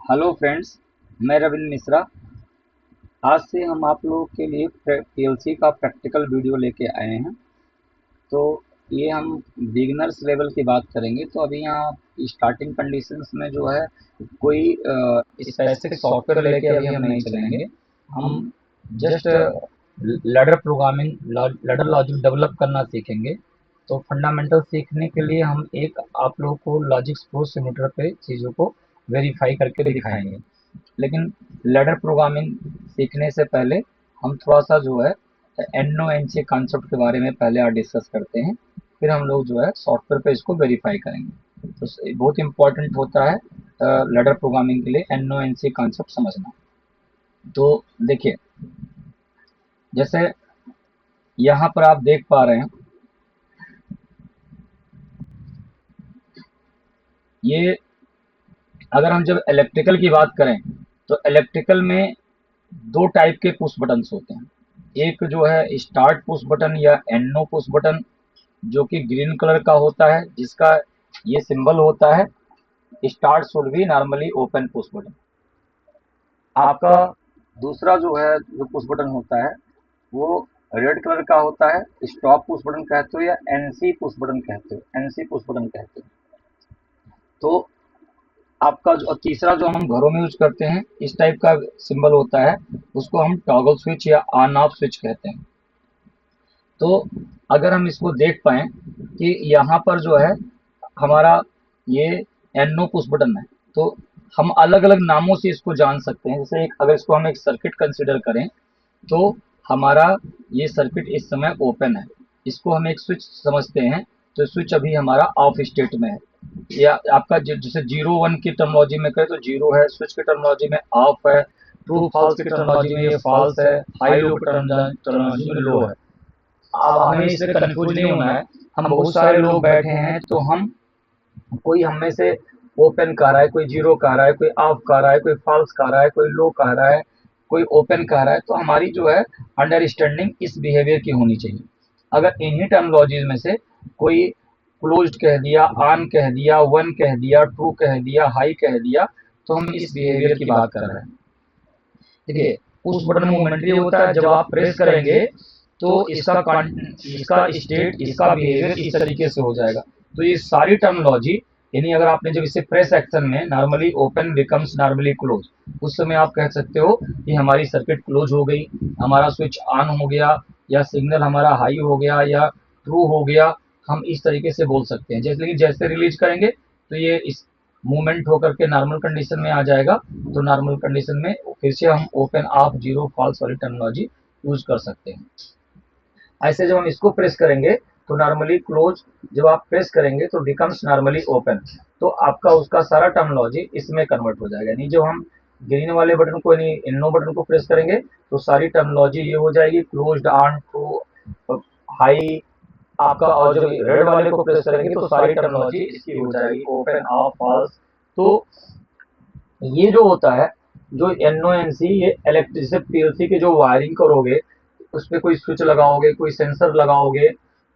Hello friends, मैं रविंद्र मिश्रा। आज से हम आप लोगों के लिए पीएलसी का प्रैक्टिकल वीडियो लेके आए हैं। तो ये हम बिगिनर्स लेवल की बात करेंगे। तो अभी यहाँ स्टार्टिंग कंडीशंस में जो है कोई स्पेसिफिक सॉफ्टवेयर लेके अभी हम नहीं चलेंगे। हम just ladder programming, ladder logic develop करना सीखेंगे। तो फंडामेंटल सीखने के लिए हम एक आप लोगों को लॉजिक फ्लो सिमुलेटर पे चीज़ों को वेरीफाई करके दिखाएंगे। लेकिन लैडर प्रोग्रामिंग सीखने से पहले हम थोड़ा सा जो है एनो एन सी कॉन्सेप्ट के बारे में पहले और डिस्कस करते हैं। फिर हम लोग जो है सॉफ्टवेयर पे इसको वेरीफाई करेंगे। तो बहुत इंपॉर्टेंट होता है लैडर प्रोग्रामिंग के लिए एनो एन सी कॉन्सेप्ट समझना। तो देखिए, जैसे यहाँ पर आप देख पा रहे हैं, ये अगर हम जब इलेक्ट्रिकल की बात करें तो इलेक्ट्रिकल में दो टाइप के पुश बटन्स होते हैं। एक जो है स्टार्ट पुश बटन या एनो पुश बटन, जो कि ग्रीन कलर का होता है, जिसका ये सिंबल होता है start should be normally open push button. आपका दूसरा जो है जो पुश बटन होता है वो रेड कलर का होता है, स्टॉप पुश बटन कहते हो या एनसी पुश बटन कहते हो, एनसी पुश बटन कहते हो। तो आपका जो तीसरा जो हम घरों में यूज करते हैं इस टाइप का सिंबल होता है, उसको हम टॉगल स्विच या ऑन ऑफ स्विच कहते हैं। तो अगर हम इसको देख पाए कि यहाँ पर जो है हमारा ये एनो पुश बटन है, तो हम अलग अलग नामों से इसको जान सकते हैं। जैसे एक अगर इसको हम एक सर्किट कंसिडर करें तो हमारा ये सर्किट इस समय ओपन है, इसको हम एक स्विच समझते हैं। तो स्विच अभी हमारा ऑफ स्टेट में है, या आपका जैसे 0 1 की टर्मोलॉजी में करें तो 0 है, स्विच की टर्मोलॉजी में ऑफ है, ट्रू फॉल्स की टर्मोलॉजी में ये फॉल्स है, हाई लो की टर्मोलॉजी में लो है। अब हमें इससे कंफ्यूज नहीं होना है। हम बहुत सारे लोग बैठे हैं, तो हम कोई हम में से ओपन कह रहा है, कोई जीरो कह रहा है, कोई ऑफ कह रहा है, कोई फॉल्स कह रहा है, कोई लो कह रहा है, कोई ओपन कह रहा है। तो हमारी जो है अंडरस्टैंडिंग इस बिहेवियर की होनी चाहिए। अगर इन्हीं टर्मोलॉजीज में से कोई क्लोज्ड कह दिया, ऑन कह दिया, वन कह दिया, ट्रू कह दिया, हाई कह दिया, तो हम इस बिहेवियर की बात कर रहे हैं। देखिए, पुश बटन मोमेंटरी होता है, जब आप प्रेस करेंगे तो इसका स्टेट, इसका बिहेवियर इस तरीके से हो जाएगा। तो ये सारी टर्मोलॉजी, यानी अगर आपने जब इसे प्रेस एक्शन में normally open becomes normally close, उस समय आप कह सकते हो कि हमारी सर्किट क्लोज हो गई, हमारा स्विच ऑन हो गया, या सिग्नल हमारा हाई हो गया या ट्रू हो गया। हम इस तरीके से बोल सकते हैं। जैसे लेकिन जैसे रिलीज करेंगे तो ये इस मूवमेंट होकर के नॉर्मल कंडीशन में आ जाएगा। तो नॉर्मल कंडीशन में फिर से हम ओपन ऑफ जीरो फॉल्स वाली टर्मिनोलॉजी यूज कर सकते हैं। ऐसे जब हम इसको प्रेस करेंगे तो नॉर्मली क्लोज, जब आप प्रेस करेंगे तो बिकम्स नॉर्मली ओपन। तो आपका उसका सारा टर्मिनोलॉजी इसमें कन्वर्ट हो जाएगा। यानी जो हम ग्रीन वाले बटन को, यानी इनो बटन को प्रेस करेंगे तो सारी टर्मिनोलॉजी ये हो जाएगी क्लोज्ड, ऑन, ट्रू, हाई आपका। और जब रेड वाले को प्रेस करेंगे तो सारी टर्मिनोलॉजी इसकी हो जाएगी ओपन, ऑफ, फॉल्स। तो ये जो होता है, जो एनओएनसी, ये इलेक्ट्रिक, जैसे पीएलसी की जो वायरिंग करोगे, उस पर कोई स्विच लगाओगे, कोई सेंसर लगाओगे।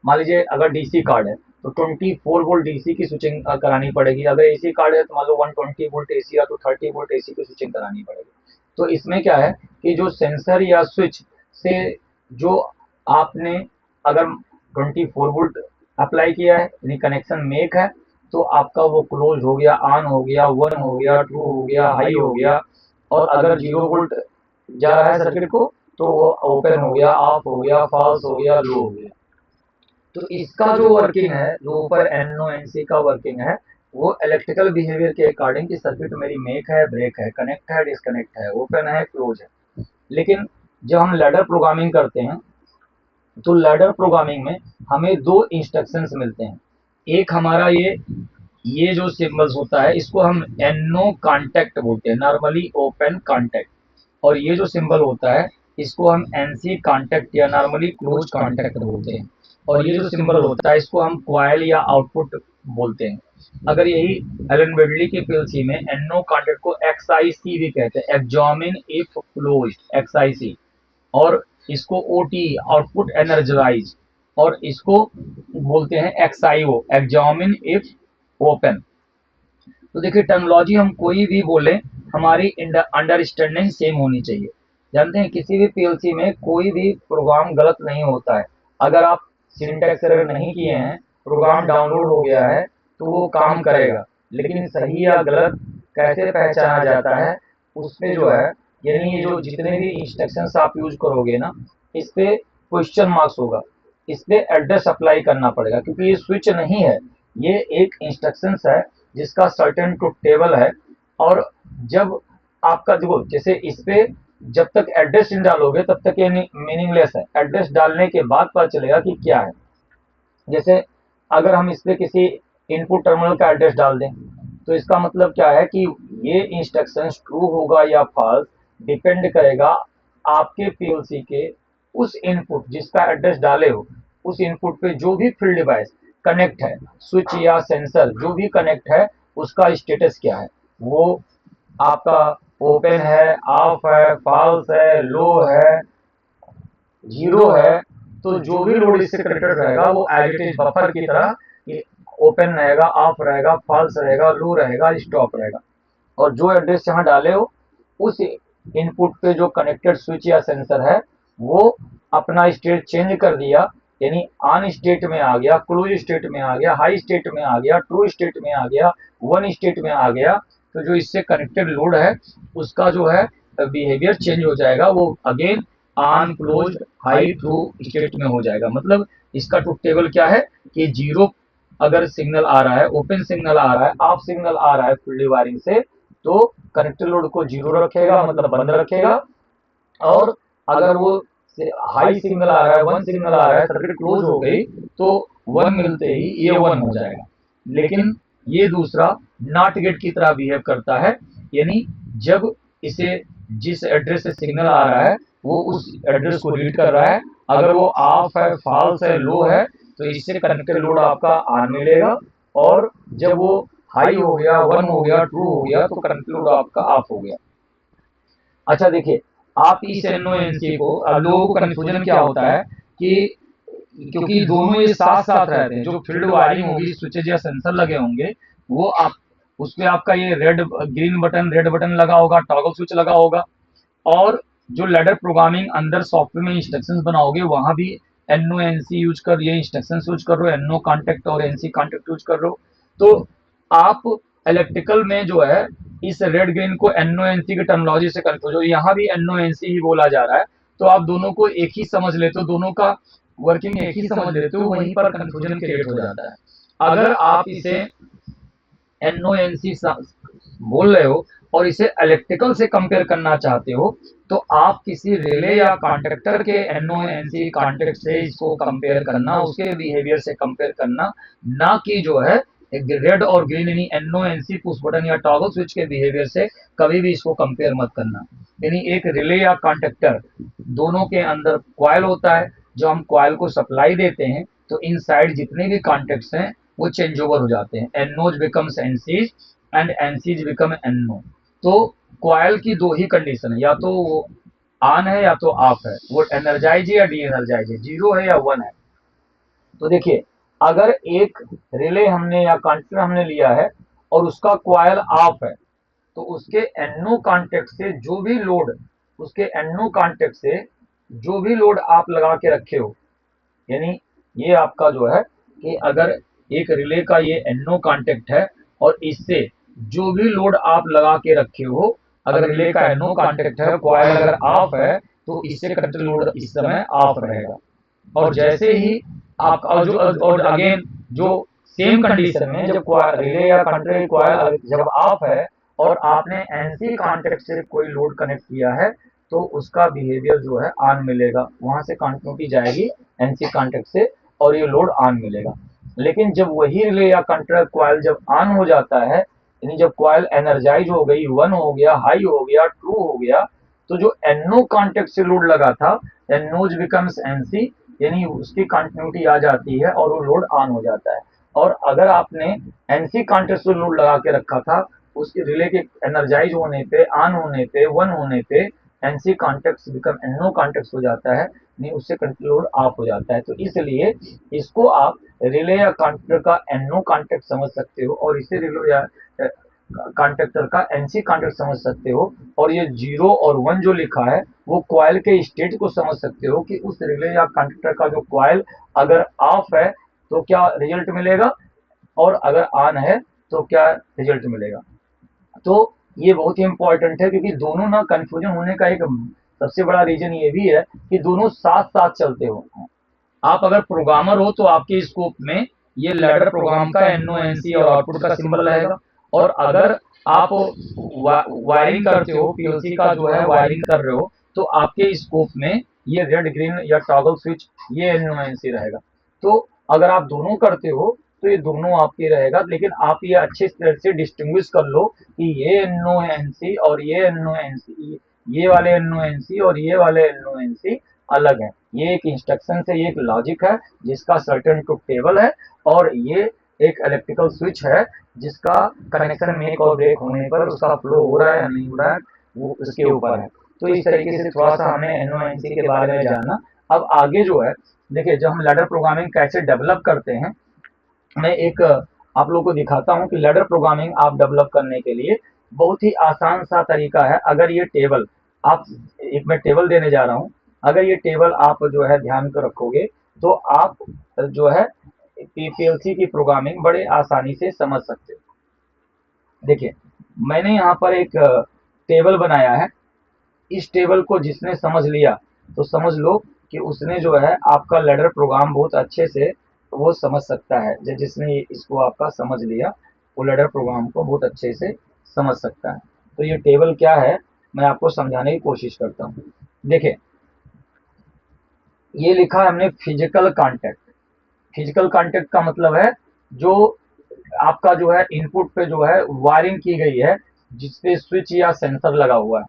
मान लीजिए अगर डीसी कार्ड है तो 24 वोल्ट डीसी की स्विचिंग करानी पड़ेगी। अगर एसी कार्ड है तो मान लो 120 वोल्ट एसी या तो 30 वोल्ट एसी की स्विचिंग करानी पड़ेगी। तो इसमें क्या है कि जो सेंसर या स्विच से जो आपने अगर 24 वोल्ट अप्लाई किया है, यानी कनेक्शन मेक है, तो आपका वो क्लोज हो गया, ऑन हो गया, वन हो गया, ट्रू हो गया, हाई हो गया। और अगर 0 वोल्ट जा रहा है सर्किट को तो वो ओपन हो गया, ऑफ हो गया, फॉल्स हो गया, लो हो गया। तो इसका जो वर्किंग है, जो ऊपर एनओएनसी का वर्किंग है, वो इलेक्ट्रिकल बिहेवियर के अकॉर्डिंग की सर्किट मेरी मेक है, ब्रेक है, कनेक्ट है, डिस्कनेक्ट है, ओपन है, क्लोज है। लेकिन जब हम लैडर प्रोग्रामिंग करते हैं तो लैडर प्रोग्रामिंग में हमें दो इंस्ट्रक्शंस मिलते हैं। एक हमारा ये जो सिंबल्स होता है इसको हम एनो कांटेक्ट बोलते हैं, नॉर्मली ओपन कांटेक्ट। और ये जो सिंबल होता है इसको हम एनसी कांटेक्ट या नॉर्मली क्लोज कांटेक्ट बोलते हैं। और ये जो सिंबल होता है इसको हम क्वाइल या आउटपुट बोलते हैं। अगर यही एलन बेडली के पीएलसी में एनो कांटेक्ट को एक्सआईसी भी कहते हैं, एग्जामिन इफ क्लोज, एक्सआईसी। और इसको ओटी, आउटपुट एनर्जाइज, और इसको बोलते हैं एक्सआईओ, एग्जामिन इफ ओपन। तो देखिए, टर्मिनोलॉजी हम कोई भी बोले हमारी अंडरस्टैंडिंग सेम होनी चाहिए। जानते हैं किसी भी पीएलसी में कोई भी प्रोग्राम गलत नहीं होता है। अगर आप सिंटैक्स एरर नहीं किए हैं, प्रोग्राम डाउनलोड हो गया है, तो वो काम करेगा। लेकिन सही या गलत कैसे पहचाना जाता है, उसपे जो है, यानी ये जो जितने भी इंस्ट्रक्शंस आप यूज करोगे ना, इस पे क्वेश्चन मार्क्स होगा, इस पे एड्रेस अप्लाई करना पड़ेगा, क्योंकि ये स्विच नहीं है, ये एक इंस्ट्रक्शंस है जिसका सर्टेन ट्रुथ टेबल है। और जब आपका देखो, जैसे इस पे जब तक एड्रेस नहीं डालोगे तब तक ये मीनिंगलेस है। एड्रेस डालने के बाद पता चलेगा कि क्या है। जैसे अगर हम इस पे किसी इनपुट टर्मिनल का एड्रेस डाल दें, तो इसका मतलब क्या है कि ये इंस्ट्रक्शन ट्रू होगा या फॉल्स डिपेंड करेगा आपके पीएलसी के उस इनपुट जिसका एड्रेस डाले हो, उस इनपुट पे जो भी फील्ड डिवाइस कनेक्ट है, स्विच या सेंसर जो भी कनेक्ट है, उसका स्टेटस क्या है। वो आपका ओपन है, ऑफ है, फॉल्स है, लो है, जीरो है, तो जो भी लोड इससे कनेक्टेड रहेगा वो एज इट इज बफर की तरह ओपन रहेगा, ऑफ रहेगा, फॉल्स रहेगा, लो रहेगा, स्टॉप रहेगा। और जो एड्रेस यहाँ डाले हो, उस इनपुट पे जो कनेक्टेड स्विच या सेंसर है, वो अपना स्टेट चेंज कर दिया, यानी ऑन स्टेट में आ गया, क्लोज स्टेट में आ गया, हाई स्टेट में आ गया, ट्रू स्टेट में आ गया, वन स्टेट में आ गया, तो जो इससे कनेक्टेड लोड है उसका जो है बिहेवियर चेंज हो जाएगा, वो again on, close, high, true state में हो जाएगा। मतलब इसका ट्रुथ टेबल क्या है कि जीरो अगर सिग्नल आ रहा है, ओपन सिग्नल आ रहा है, ऑफ सिग्नल आ रहा है फील्ड वायरिंग से, तो कनेक्टेड लोड को जीरो रखेगा, मतलब बंद रखेगा। और अगर वो हाई सिग्नल आ रहा है, वन सिग्नल आ रहा है, सर्किट क्लोज हो गई, तो वन मिलते ही ये वन हो जाएगा। लेकिन ये दूसरा नॉट गेट की तरह बिहेव करता है, यानी जब इसे जिस एड्रेस से सिग्नल आ रहा है वो उस एड्रेस को रीड कर रहा है, अगर वो ऑफ है, फॉल्स है, लो है, तो इससे कनेक्टेड लोड आपका ऑन मिलेगा। और जब वो हाई हो गया, वन हो गया, ट्रू हो गया, तो कनेक्टेड लोड आपका ऑफ हो गया। अच्छा देखिए, आप इस एनओएनसी को, अब लोगों को कंफ्यूजन क्या होता है कि क्योंकि दोनों ये साथ साथ रहते हैं, जो फील्ड वायरिंग होगी, स्विचेज या सेंसर लगे होंगे, वो आप उसपे आपका ये red green button, red button लगा होगा, टॉगल स्विच लगा होगा। और जो लैडर प्रोग्रामिंग अंदर सॉफ्टवेयर में इंस्ट्रक्शंस बनाओगे, वहां भी एनओ एनसी यूज कर, ये इंस्ट्रक्शंस यूज कर रहे हो, एनओ कॉन्टेक्ट और एनसी कॉन्टेक्ट यूज कर रहे हो। तो आप इलेक्ट्रिकल में जो है इस रेड ग्रीन को एनओ एनसी की टर्मिनोलॉजी से कंफ्यूज हो, यहाँ भी एनओ एनसी ही बोला जा रहा है, तो आप दोनों को एक ही समझ लेते हो, दोनों का वर्किंग एक ही समझ लेते हो, वहीं पर कंफ्यूजन क्रिएट हो जाता है। अगर आप इसे एनओएनसी बोल रहे हो और इसे इलेक्ट्रिकल से कंपेयर करना चाहते हो, तो आप किसी रिले या कॉन्टेक्टर के एनओएनसी कॉन्टेक्ट से इसको कंपेयर करना, उसके बिहेवियर से कंपेयर करना, ना कि जो है रेड और ग्रीन यानी एनओएनसी पुश बटन या टॉगल स्विच के बिहेवियर से कभी भी इसको कंपेयर मत करना। यानी एक रिले या कॉन्टेक्टर, दोनों के अंदर कॉइल होता है, जो हम कॉइल को सप्लाई देते हैं, तो इनसाइड जितने भी कॉन्टेक्ट्स हैं वो चेंज ओवर हो जाते हैं, एनओज बिकम्स एनसीज एंड एनसीज बिकम एनओ। तो कॉइल की दो ही कंडीशन है, या तो वो ऑन है या तो ऑफ है, वो एनर्जाइज है या डी एनर्जाइज है, जीरो है या वन है। तो देखिए, अगर एक रिले हमने या कंडक्टर हमने लिया है और उसका कॉइल ऑफ है, तो उसके एनओ कॉन्टेक्ट से जो भी लोड, उसके एनओ कॉन्टेक्ट से जो भी लोड आप लगा के रखे हो, यानी ये आपका जो है कि अगर एक रिले का ये एनओ कांटेक्ट है और इससे जो भी लोड आप लगा के रखे हो, अगर रिले का एनओ कांटेक्ट है, कॉइल अगर ऑफ है, तो इससे कनेक्टेड लोड इस समय ऑफ रहेगा। और जैसे ही आप और अगेन जो सेम कंडीशन में जब रिले या कंट्रोल कॉइल जब ऑफ है और आपने एनसी कांटेक्ट से कोई लोड कनेक्ट किया है, तो उसका बिहेवियर जो है ऑन मिलेगा, वहां से कंटिन्यूटी जाएगी एनसी कांटेक्ट से और ये लोड ऑन मिलेगा। लेकिन जब वही रिले या कंट्रोल कॉइल जब ऑन हो जाता है, यानी जब कॉइल एनर्जाइज हो गई, वन हो गया, हाई हो गया, ट्रू हो गया, तो जो एनओ कांटेक्ट से लोड लगा था, एनओज बिकम्स एनसी, यानी उसकी कंटिन्यूटी आ जाती है और वो लोड ऑन हो जाता है। और अगर आपने एनसी कांटेक्ट से लोड लगा के रखा था, उसके रिले के एनर्जाइज होने पे, ऑन होने पे, वन होने पे NC contact become NO contact हो जाता है, नहीं उससे लोड ऑफ हो जाता है। तो इसलिए इसको आप रिले या कॉन्टेक्टर का एनओ कॉन्टेक्ट समझ सकते हो और इसे रिले या कॉन्टेक्टर का एनसी कॉन्टेक्ट समझ सकते हो, और ये 0 और 1 जो लिखा है वो कॉइल के स्टेट को समझ सकते हो कि उस रिले या कॉन्टेक्टर का जो कॉइल अगर ऑफ है तो क्या रिजल्ट मिलेगा, और अगर ऑन है तो क्या रिजल्ट मिलेगा। तो ये बहुत ही इंपॉर्टेंट है, क्योंकि दोनों ना कंफ्यूजन होने का एक सबसे बड़ा रीजन ये भी है कि दोनों साथ साथ चलते हो। आप अगर प्रोग्रामर हो तो आपके स्कोप में ये लैडर प्रोग्राम का NONC और आउटपुट का सिंबल रहेगा, और अगर आप वायरिंग करते हो, पीएलसी का जो है वायरिंग कर रहे हो, तो आपके स्कोप में ये रेड ग्रीन या टॉगल स्विच ये NONC रहेगा। तो अगर आप दोनों करते हो तो ये दोनों आपके रहेगा, लेकिन आप ये अच्छे तरह से डिस्टिंग्विश कर लो कि ये NONC और ये NONC, ये वाले NONC और ये वाले NONC अलग है। ये एक इंस्ट्रक्शन से, ये एक लॉजिक है जिसका सर्टेन ट्रुथ टेबल है, और ये एक इलेक्ट्रिकल स्विच है जिसका कनेक्शन मेक और ब्रेक होने पर उसका फ्लो हो रहा है या नहीं हो रहा है वो उसके ऊपर है। तो इस तरीके से थोड़ा सा हमने NONC के बारे में जाना। अब आगे जो है, देखिए जब हम लैडर प्रोग्रामिंग कैसे डेवलप करते हैं, मैं एक आप लोगों को दिखाता हूँ कि लैडर प्रोग्रामिंग आप डेवलप करने के लिए बहुत ही आसान सा तरीका है। अगर ये टेबल आप, एक मैं टेबल देने जा रहा हूँ, अगर ये टेबल आप जो है ध्यान कर रखोगे तो आप जो है पीएलसी की प्रोग्रामिंग बड़े आसानी से समझ सकते हो। देखिए मैंने यहाँ पर एक टेबल बनाया है। इस टेबल को जिसने समझ लिया तो समझ लो कि उसने जो है आपका लैडर प्रोग्राम बहुत अच्छे से वो समझ सकता है। जिसने इसको आपका समझ लिया वो लैडर प्रोग्राम को बहुत अच्छे से समझ सकता है। तो ये टेबल क्या है मैं आपको समझाने की कोशिश करता हूँ। देखिए ये लिखा है हमने फिजिकल कांटेक्ट। फिजिकल कांटेक्ट का मतलब है जो आपका जो है इनपुट पे जो है वायरिंग की गई है जिसपे स्विच या सेंसर लगा हुआ है,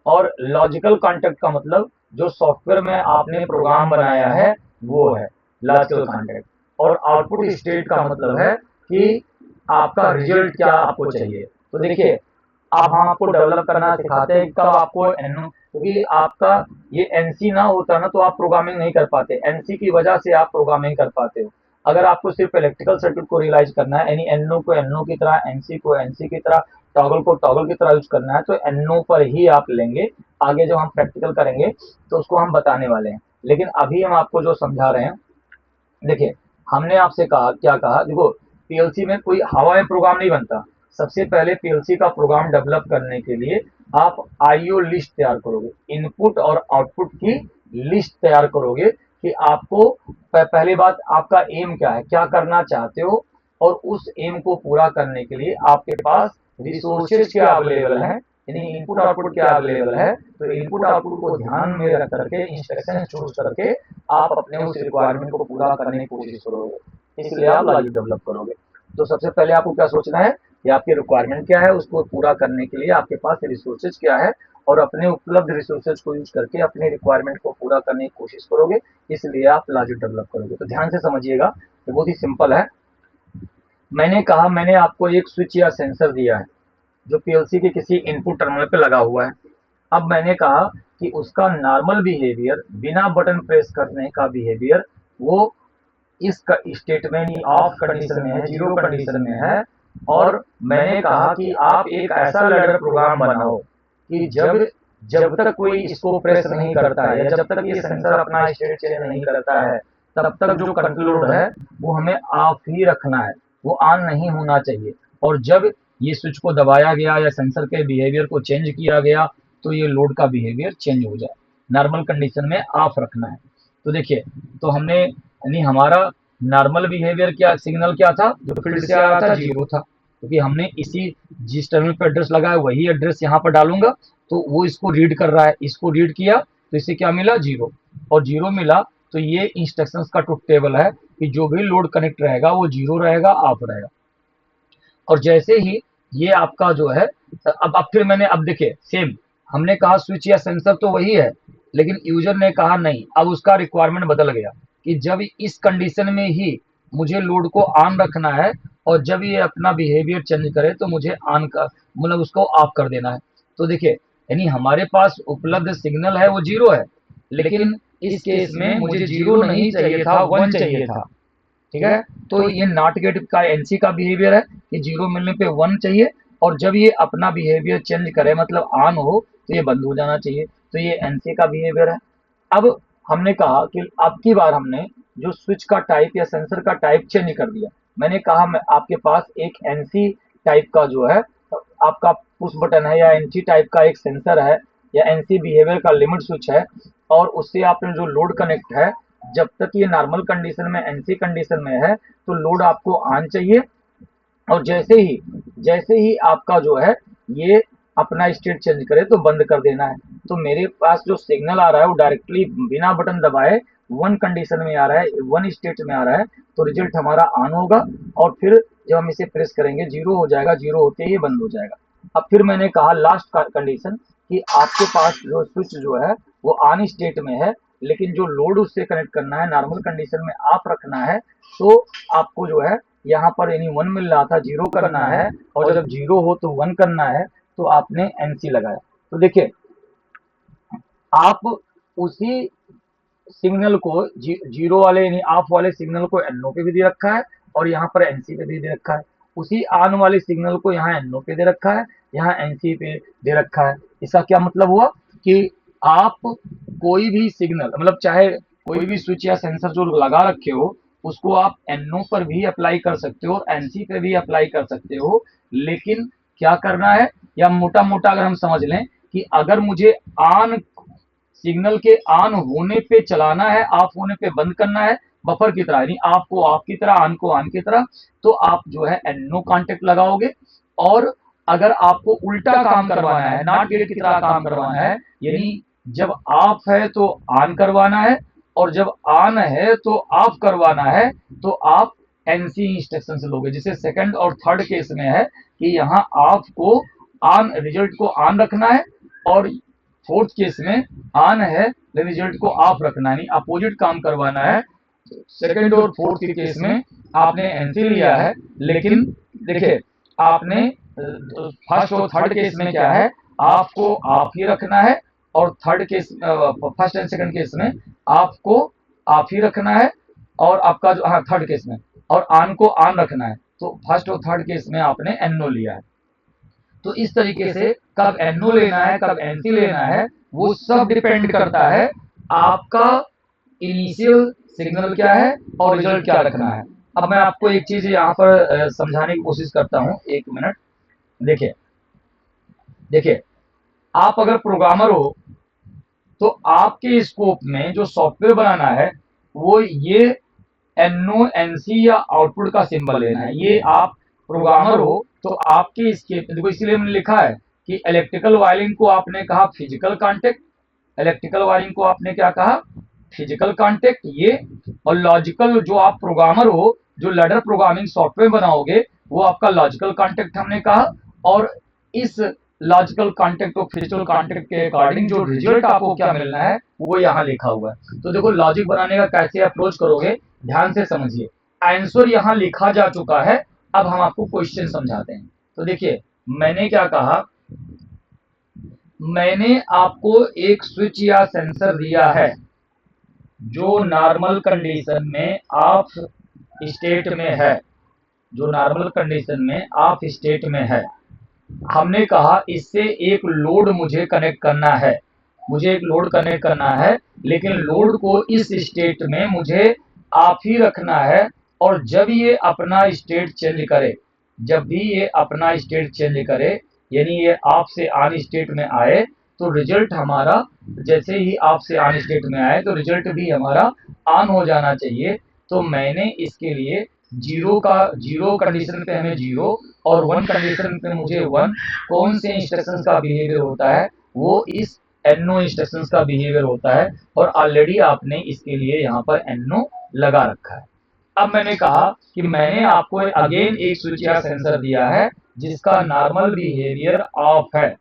और लॉजिकल कांटेक्ट का मतलब जो सॉफ्टवेयर में आपने प्रोग्राम बनाया है वो है लॉजिकल कांटेक्ट। और आउटपुट स्टेट का मतलब है कि आपका रिजल्ट क्या आपको चाहिए। तो देखिए अब हम आपको डेवलप करना सिखाते हैं कब आपको एनो, क्योंकि आपका ये एनसी ना होता ना तो आप प्रोग्रामिंग नहीं कर पाते। एनसी की वजह से आप प्रोग्रामिंग कर पाते हो। अगर आपको सिर्फ इलेक्ट्रिकल सर्किट को रियलाइज करना है, यानी एनओ को एनओ की तरह, एनसी को एनसी की तरह, टॉगल को टॉगल की तरह यूज करना है, तो एनओ पर ही आप लेंगे। आगे जब हम प्रैक्टिकल करेंगे तो उसको हम बताने वाले हैं, लेकिन अभी हम आपको जो समझा रहे हैं, देखिए हमने आपसे कहा क्या कहा, देखो पीएलसी में कोई हवा में प्रोग्राम नहीं बनता। सबसे पहले पीएलसी का प्रोग्राम डेवलप करने के लिए आप आईओ लिस्ट तैयार करोगे, इनपुट और आउटपुट की लिस्ट तैयार करोगे कि आपको पहली बात आपका एम क्या है, क्या करना चाहते हो, और उस एम को पूरा करने के लिए आपके पास रिसोर्सेज क्या अवेलेबल है, यानी इनपुट आउटपुट क्या अवेलेबल है। तो इनपुट आउटपुट को ध्यान में रख करके इंस्ट्रक्शन चूज करके आप अपने उस रिक्वायरमेंट को पूरा करने की कोशिश करोगे, इसलिए आप लॉजिक डेवलप करोगे। तो सबसे पहले आपको क्या सोचना है कि आपकी रिक्वायरमेंट क्या है, उसको पूरा करने के लिए आपके पास रिसोर्सेज क्या है, और अपने उपलब्ध रिसोर्सेज को यूज करके अपने रिक्वायरमेंट को पूरा करने की कोशिश करोगे, इसलिए आप लॉजिक डेवलप करोगे। तो ध्यान से समझिएगा, ये बहुत ही सिंपल है। मैंने कहा मैंने आपको एक स्विच या सेंसर दिया है जो पीएलसी के किसी इनपुट टर्मिनल पे लगा हुआ है। अब मैंने कहा कि उसका नॉर्मल बिहेवियर, बिना बटन प्रेस करने का बिहेवियर, वो इस स्टेट में नहीं, ऑफ कंडीशन में है, जीरो कंडीशन में है। और मैंने कहा कि आप एक ऐसा लैडर प्रोग्राम बनाओ कि जब जब तक कोई इसको प्रेस नहीं करता है, या जब तक ये सेंसर अपना स्टेट चेंज नहीं करता है, तब तक जो कंट्रोलर है वो हमें ऑफ ही रखना है, वो ऑन नहीं होना चाहिए। और जब ये स्विच को दबाया गया या सेंसर के बिहेवियर को चेंज किया गया तो ये लोड का बिहेवियर चेंज हो जाए, नॉर्मल कंडीशन में ऑफ रखना है। तो देखिए, तो हमने यानी हमारा नॉर्मल बिहेवियर क्या, सिग्नल क्या था, जो फील्ड से आया था जीरो था, क्योंकि हमने इसी जिस टर्मिनल पर एड्रेस लगाया वही एड्रेस यहाँ पर डालूंगा, तो वो इसको रीड कर रहा है, इसको रीड किया तो इसे क्या मिला, जीरो। और जीरो मिला तो ये इंस्ट्रक्शंस का ट्रुथ टेबल है कि जो भी लोड कनेक्ट रहेगा वो जीरो रहेगा, ऑफ रहेगा। और जैसे ही ये आपका जो है, अब फिर मैंने, अब देखिए सेम हमने कहा स्विच या सेंसर तो वही है, लेकिन यूजर ने कहा नहीं, अब उसका रिक्वायरमेंट बदल गया कि जब इस कंडीशन में ही मुझे लोड को ऑन रखना है, और जब ये अपना बिहेवियर चेंज करे तो मुझे ऑन का मतलब उसको ऑफ कर देना है। तो देखिए यानी हमारे पास उपलब्ध सिग्नल है वो जीरो है, लेकिन इस केस में मुझे जीरो नहीं चाहिए था, वन चाहिए था। ठीक है, तो ये नॉट गेट का एनसी का बिहेवियर है कि जीरो मिलने पे वन चाहिए, और जब ये अपना बिहेवियर चेंज करे मतलब ऑन हो तो ये बंद हो जाना चाहिए। तो ये एनसी का बिहेवियर है। अब हमने कहा कि अब की बार हमने जो स्विच का टाइप या सेंसर का टाइप चेंज कर दिया। मैंने कहा मैं आपके पास एक एनसी टाइप का जो है आपका पुश बटन है या एनसी टाइप का एक सेंसर है या एनसी बिहेवियर का लिमिट स्विच है और उससे आपने जो लोड कनेक्ट है, जब तक ये नॉर्मल कंडीशन में एनसी कंडीशन में है तो लोड आपको ऑन चाहिए और जैसे ही आपका जो है ये अपना स्टेट चेंज करे तो बंद कर देना है। तो मेरे पास जो सिग्नल आ रहा है वो डायरेक्टली बिना बटन दबाए वन कंडीशन में आ रहा है, वन स्टेट में आ रहा है, तो रिजल्ट हमारा ऑन होगा और फिर जब हम इसे प्रेस करेंगे जीरो हो जाएगा, जीरो होते ही बंद हो जाएगा। अब फिर मैंने कहा लास्ट कंडीशन कि आपके पास जो स्विच जो है वो ऑन स्टेट में है लेकिन जो लोड उससे कनेक्ट करना है नॉर्मल कंडीशन में आप रखना है, तो आपको जो है यहाँ पर यानी वन मिल रहा था जीरो करना है और जब जीरो हो तो वन करना है, तो आपने एनसी लगाया। तो देखिए आप उसी सिग्नल को जीरो वाले यानी ऑफ वाले सिग्नल को एनओ पे भी दे रखा है और यहाँ पर एनसी पे भी दे रखा है। उसी ऑन वाले सिग्नल को यहाँ एनओ पे दे रखा है, यहाँ एनसी पे दे रखा है। इसका क्या मतलब हुआ कि आप कोई भी सिग्नल मतलब चाहे कोई भी स्विच या सेंसर जो लगा रखे हो उसको आप एनओ पर भी अप्लाई कर सकते हो, एनसी पे भी अप्लाई कर सकते हो। लेकिन क्या करना है या मोटा मोटा अगर हम समझ लें कि अगर मुझे ऑन सिग्नल के ऑन होने पे चलाना है, ऑफ होने पे बंद करना है, बफर की तरह यानी ऑफ को ऑफ की तरह, ऑन को ऑन की तरह, तो आप जो है एनो कॉन्टेक्ट लगाओगे। और अगर आपको उल्टा काम करवाना है, नॉट गेट की तरह काम करवाना है, यानी जब ऑफ है तो ऑन करवाना है और जब ऑन है तो ऑफ करवाना है, तो आप एनसी इंस्ट्रक्शन से लोगे। जैसे सेकंड और थर्ड केस में है कि यहाँ ऑफ को ऑन, रिजल्ट को ऑन रखना है और फोर्थ केस में ऑन है रिजल्ट को ऑफ रखना है, अपोजिट काम करवाना है। सेकंड और फोर्थ के केस में आपने एनसी लिया है लेकिन देखिए आपने फर्स्ट और थर्ड केस में क्या है, आपको ऑफ ही रखना है और third case first and second case में आपको ऑफ ही रखना है और आपका जो हाँ थर्ड केस में और ऑन को ऑन रखना है। तो फर्स्ट और थर्ड केस में आपने एनओ लिया है। तो इस तरीके से कब एनओ लेना है कब एनसी लेना है वो सब डिपेंड करता है आपका इनिशियल सिग्नल क्या है और रिजल्ट क्या रखना है। अब मैं आपको एक चीज यहाँ पर समझाने की कोशिश करता हूँ, एक मिनट। देखिए देखिए आप अगर प्रोग्रामर हो तो आपके स्कोप में जो सॉफ्टवेयर बनाना है वो ये एनओ एनसी या आउटपुट का सिंबल लेना है। ये आप प्रोग्रामर हो तो आपके इसके देखो इसीलिए मैंने लिखा है कि इलेक्ट्रिकल वायरिंग को आपने कहा फिजिकल कांटेक्ट, इलेक्ट्रिकल वायरिंग को आपने क्या कहा फिजिकल कांटेक्ट ये, और लॉजिकल जो आप प्रोग्रामर हो जो लैडर प्रोग्रामिंग सॉफ्टवेयर बनाओगे वो आपका लॉजिकल कांटेक्ट हमने कहा। और इस लॉजिकल कांटेक्ट और फिजिकल कांटेक्ट के अकॉर्डिंग जो रिजल्ट आपको क्या मिलना है वो यहाँ लिखा हुआ है। तो देखो लॉजिक बनाने का कैसे अप्रोच करोगे ध्यान से समझिए। आंसर यहाँ लिखा जा चुका है, अब हम आपको क्वेश्चन समझाते हैं। तो देखिए मैंने क्या कहा, मैंने आपको एक स्विच या सेंसर दिया है जो नॉर्मल कंडीशन में ऑफ स्टेट में है, जो नॉर्मल कंडीशन में ऑफ स्टेट में है। हमने कहा इससे एक लोड मुझे कनेक्ट करना है, मुझे एक लोड कनेक्ट करना है लेकिन लोड को इस स्टेट में मुझे ऑफ ही रखना है और जब ये अपना स्टेट चेंज करे, जब भी ये अपना स्टेट चेंज करे यानी ये ऑफ से ऑन स्टेट में आए तो रिजल्ट हमारा जैसे ही ऑफ से ऑन स्टेट में आए तो रिजल्ट भी हमारा ऑन हो जाना चाहिए। तो मैंने इसके लिए जीरो कंडीशन पे हमें जीरो और वन कंडीशन पे मुझे वन, कौन से इंस्ट्रक्शंस का बिहेवियर होता है वो इस एनो इंस्ट्रक्शंस का बिहेवियर होता है और ऑलरेडी आपने इसके लिए यहाँ पर एनो लगा रखा है। अब मैंने कहा कि मैंने आपको अगेन एक स्विच या सेंसर दिया है जिसका नॉर्मल बिहेवियर ऑफ है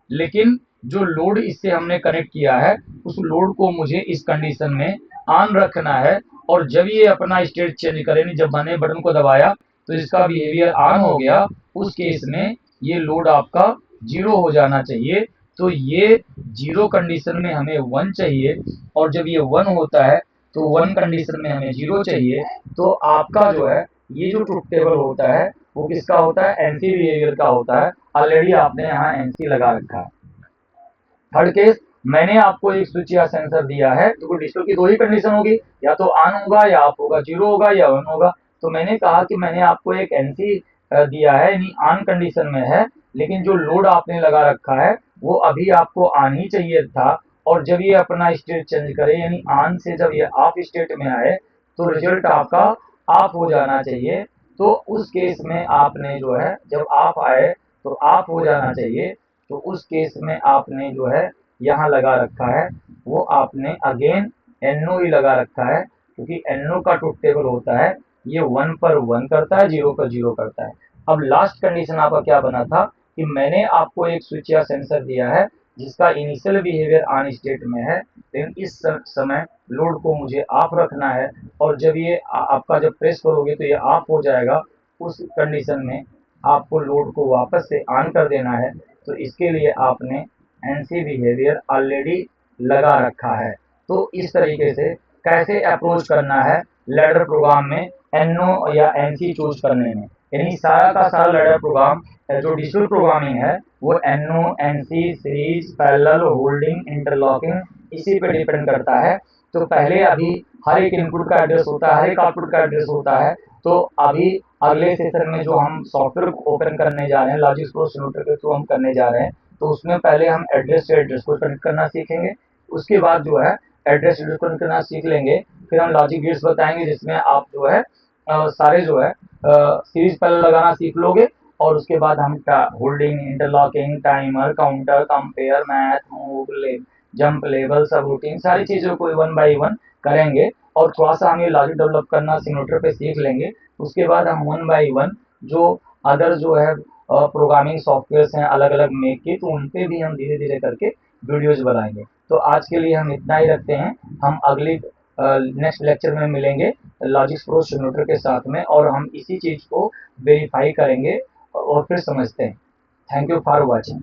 लेकिन जो लोड इससे हमने कनेक्ट किया है उस लोड को मुझे इस कंडीशन में ऑन रखना है और जब ये अपना स्टेट चेंज करे, जब मैंने बटन को दबाया तो इसका बिहेवियर ऑन हो गया, उस केस में ये लोड आपका जीरो हो जाना चाहिए। तो ये जीरो कंडीशन में हमें वन चाहिए और जब ये वन होता है तो वन कंडीशन में हमें जीरो चाहिए। तो आपका जो है ये जो ट्रुथ टेबल होता है वो किसका होता है, एनसी बिहेवियर का होता है। ऑलरेडी आपने यहाँ एनसी लगा रखा है। थर्ड केस, मैंने आपको एक स्विच या सेंसर दिया है, तो डिजिटल की दो ही कंडीशन होगी, या तो ऑन होगा या ऑफ होगा, जीरो होगा या वन होगा। तो मैंने कहा कि मैंने आपको एक एनसी दिया है, यानी ऑन कंडीशन में है, लेकिन जो लोड आपने लगा रखा है वो अभी आपको ऑन ही चाहिए था, और जब ये अपना स्टेट चेंज करे, यानी ऑन से जब ये ऑफ स्टेट में आए, तो रिजल्ट आपका ऑफ हो जाना चाहिए। तो उस केस में आपने जो है, जब ऑफ आए तो ऑफ हो जाना चाहिए, तो उस केस में आपने जो है यहाँ लगा रखा है, वो आपने अगेन एनओ ही लगा रखा है, क्योंकि एनओ का ट्रुथ टेबल होता है, ये वन पर वन करता है, जीरो पर जीरो करता है। अब लास्ट कंडीशन आपका क्या बना था कि मैंने आपको एक स्विच या सेंसर दिया है जिसका इनिशियल बिहेवियर ऑन स्टेट में है, लेकिन इस समय लोड को मुझे ऑफ रखना है, और जब ये आपका जब प्रेस करोगे तो ये ऑफ हो जाएगा। उस कंडीशन में आपको लोड को वापस से ऑन कर देना है, तो इसके लिए आपने एनसी बिहेवियर ऑलरेडी लगा रखा है। तो इस तरीके से कैसे अप्रोच करना है लैडर प्रोग्राम में एनओ या एनसी चूज करने में, यानी सारा का सारा लैडर प्रोग्राम जो डिजिटल प्रोग्रामिंग है वो NO, NC, series, parallel, holding, interlocking इसी पे डिपेंड करता है। तो पहले अभी हर एक इनपुट का एड्रेस होता है, हर एक आउटपुट का एड्रेस होता है। तो अभी अगले सेशन में जो हम सॉफ्टवेयर ओपन करने जा रहे हैं, लॉजिक प्रो सिम्युलेटर के थ्रू हम करने जा रहे हैं, तो उसमें पहले हम एड्रेस से एड्रेस को कनेक्ट करना सीखेंगे। उसके बाद जो है एड्रेस कनेक्ट करना सीख लेंगे, फिर हम लॉजिक गेट्स बताएंगे जिसमें आप जो है सारे जो है सीरीज पहले लगाना सीख लोगे, और उसके बाद हम holding, interlocking, timer, counter, compare, math, move, jump, level, सब रूटीन, सारी चीज़ों को वन बाय वन करेंगे, और थोड़ा सा हम ये लॉजिक डेवलप करना सिम्युलेटर पे सीख लेंगे। उसके बाद हम वन बाय वन जो अदर जो है प्रोग्रामिंग सॉफ्टवेयर्स हैं अलग अलग मेक के, तो उन पे भी हम धीरे धीरे करके वीडियोज बनाएंगे। तो आज के लिए हम इतना ही रखते हैं, हम अगली नेक्स्ट लेक्चर में मिलेंगे लॉजिक प्रो सिम्युलेटर के साथ में, और हम इसी चीज़ को वेरीफाई करेंगे और फिर समझते हैं। Thank you for watching.